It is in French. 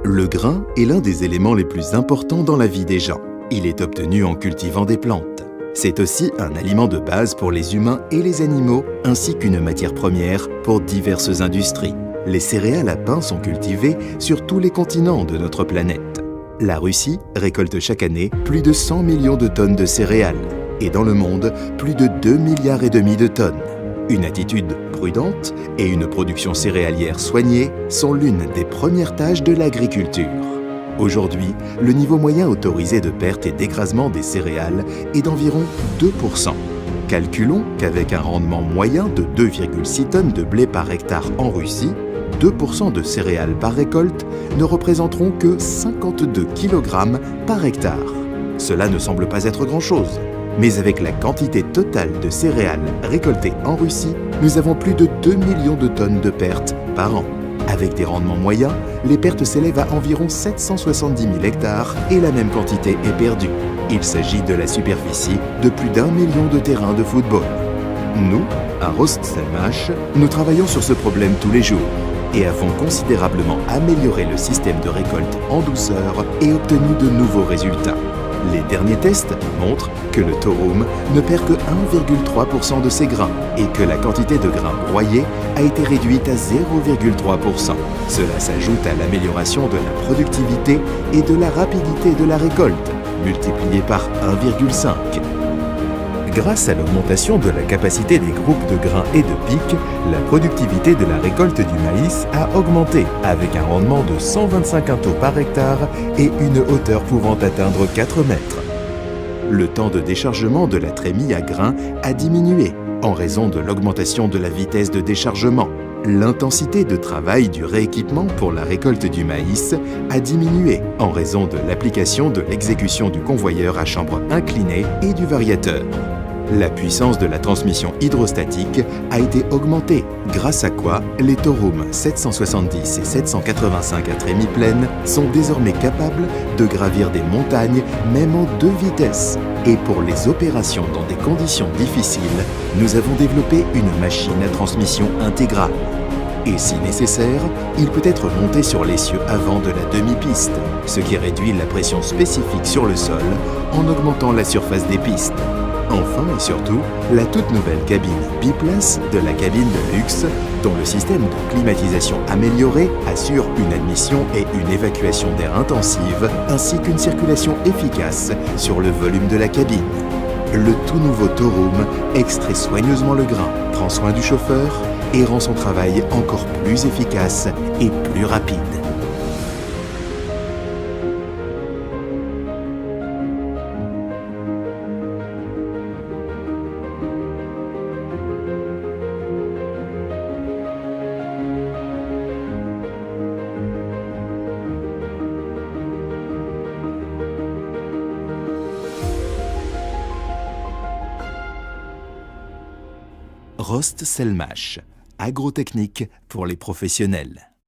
Le grain est l'un des éléments les plus importants dans la vie des gens. Il est obtenu en cultivant des plantes. C'est aussi un aliment de base pour les humains et les animaux, ainsi qu'une matière première pour diverses industries. Les céréales à pain sont cultivées sur tous les continents de notre planète. La Russie récolte chaque année plus de 100 millions de tonnes de céréales et dans le monde, plus de 2,5 milliards de tonnes. Une attitude prudente et une production céréalière soignée sont l'une des premières tâches de l'agriculture. Aujourd'hui, le niveau moyen autorisé de perte et d'écrasement des céréales est d'environ 2%. Calculons qu'avec un rendement moyen de 2,6 tonnes de blé par hectare en Russie, 2% de céréales par récolte ne représenteront que 52 kg par hectare. Cela ne semble pas être grand-chose. Mais avec la quantité totale de céréales récoltées en Russie, nous avons plus de 2 millions de tonnes de pertes par an. Avec des rendements moyens, les pertes s'élèvent à environ 770 000 hectares et la même quantité est perdue. Il s'agit de la superficie de plus d'1 million de terrains de football. Nous, à Rostselmash, nous travaillons sur ce problème tous les jours et avons considérablement amélioré le système de récolte en douceur et obtenu de nouveaux résultats. Les derniers tests montrent que le torum ne perd que 1,3% de ses grains et que la quantité de grains broyés a été réduite à 0,3%. Cela s'ajoute à l'amélioration de la productivité et de la rapidité de la récolte, multipliée par 1,5. Grâce à l'augmentation de la capacité des groupes de grains et de pics, la productivité de la récolte du maïs a augmenté avec un rendement de 125 quintaux par hectare et une hauteur pouvant atteindre 4 mètres. Le temps de déchargement de la trémie à grains a diminué en raison de l'augmentation de la vitesse de déchargement. L'intensité de travail du rééquipement pour la récolte du maïs a diminué en raison de l'application de l'exécution du convoyeur à chambre inclinée et du variateur. La puissance de la transmission hydrostatique a été augmentée, grâce à quoi les Torum 770 et 785 à trémie pleine sont désormais capables de gravir des montagnes même en 2 vitesses. Et pour les opérations dans des conditions difficiles, nous avons développé une machine à transmission intégrale. Et si nécessaire, il peut être monté sur l'essieu avant de la demi-piste, ce qui réduit la pression spécifique sur le sol en augmentant la surface des pistes. Enfin et surtout, la toute nouvelle cabine biplace de la cabine de luxe, dont le système de climatisation amélioré assure une admission et une évacuation d'air intensive, ainsi qu'une circulation efficace sur le volume de la cabine. Le tout nouveau Torum extrait soigneusement le grain, prend soin du chauffeur et rend son travail encore plus efficace et plus rapide. Rostselmash, agrotechnique pour les professionnels.